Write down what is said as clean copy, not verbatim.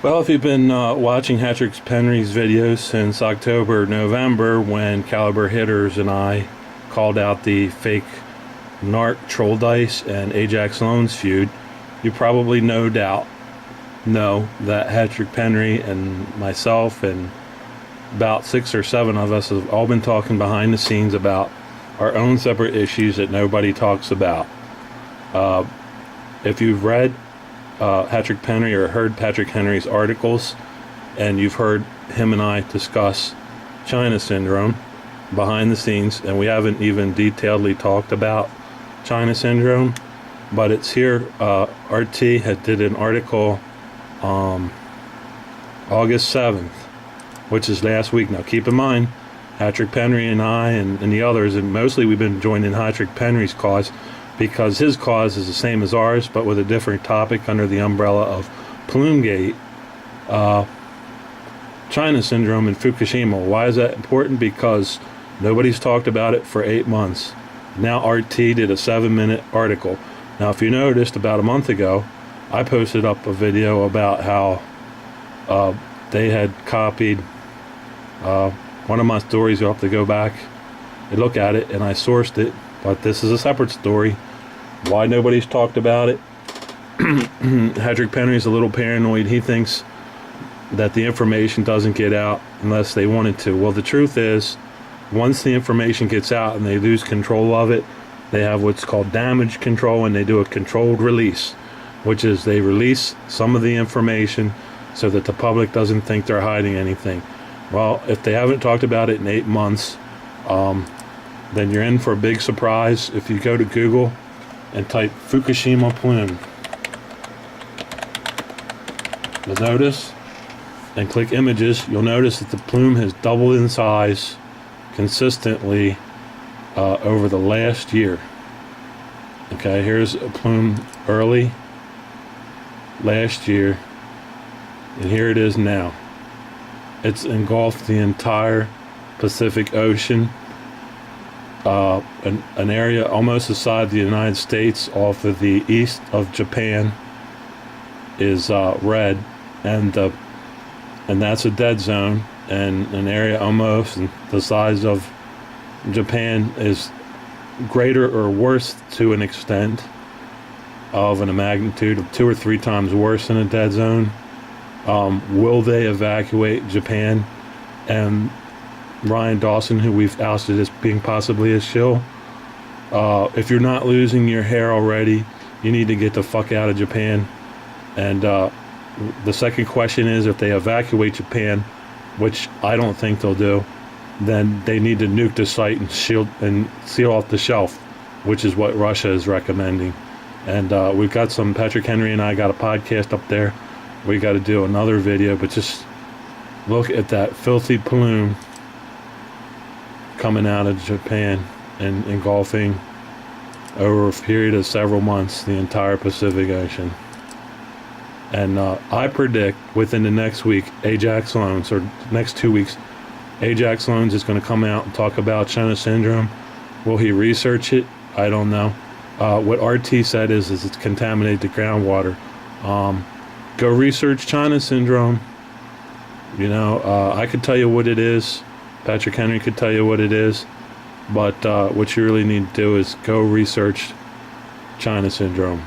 Well, if you've been watching Patrick Henry's videos since October, November, when Caliber Hitters and I called out the fake Narc Troll Dice and Ajax Loans feud, you probably no doubt know that Patrick Henry and myself and about 6 or 7 of us have all been talking behind the scenes about our own separate issues that nobody talks about. If you've read Patrick Henry or heard Patrick Henry's articles, and you've heard him and I discuss China Syndrome behind the scenes, and we haven't even detailedly talked about China Syndrome, but it's here. RT had did an article August 7th, which is last week. Now keep in mind, Patrick Henry and I and the others, and mostly we've been joining Patrick Henry's cause because his cause is the same as ours, but with a different topic under the umbrella of Plumgate China Syndrome in Fukashima. Why is that important? Because nobody's talked about it for 8 months. Now RT did a 7-minute article. Now if you noticed, about a month ago, I posted up a video about how they had copied one of my stories. You'll have to go back and look at it, and I sourced it, but this is a separate story. Why nobody's talked about it? Patrick Henry's a little paranoid. He thinks that the information doesn't get out unless they want it to. Well, the truth is, once the information gets out and they lose control of it, they have what's called damage control, and they do a controlled release, which is they release some of the information so that the public doesn't think they're hiding anything. Well, if they haven't talked about it in 8 months, then you're in for a big surprise. If you go to Google and type Fukushima plume, you'll notice, and click images, you'll notice that the plume has doubled in size consistently over the last year. Okay, here's a plume early last year, and here it is now. It's engulfed the entire Pacific Ocean, an area almost the size of the United States off of the east of Japan is red, and that's a dead zone, and an area almost the size of Japan is greater or worse to an extent of a magnitude of 2 or 3 times worse than a dead zone. Will they evacuate Japan? And Ryan Dawson, who we've ousted as being possibly a shill, if you're not losing your hair already, you need to get the fuck out of Japan. And the second question is, if they evacuate Japan, which I don't think they'll do, then they need to nuke the site and seal off the shelf, which is what Russia is recommending. And we've got some, Patrick Henry and I got a podcast up there. We got to do another video, but just look at that filthy plume coming out of Japan and engulfing over a period of several months the entire Pacific Ocean. And I predict within the next week, Ajax Loans, or next 2 weeks, Ajax Loans is going to come out and talk about China Syndrome. Will he research it? I don't know. What RT said is it's contaminated the groundwater. Go research China Syndrome. You know, I could tell you what it is. Patrick Henry could tell you what it is. But what you really need to do is go research China Syndrome.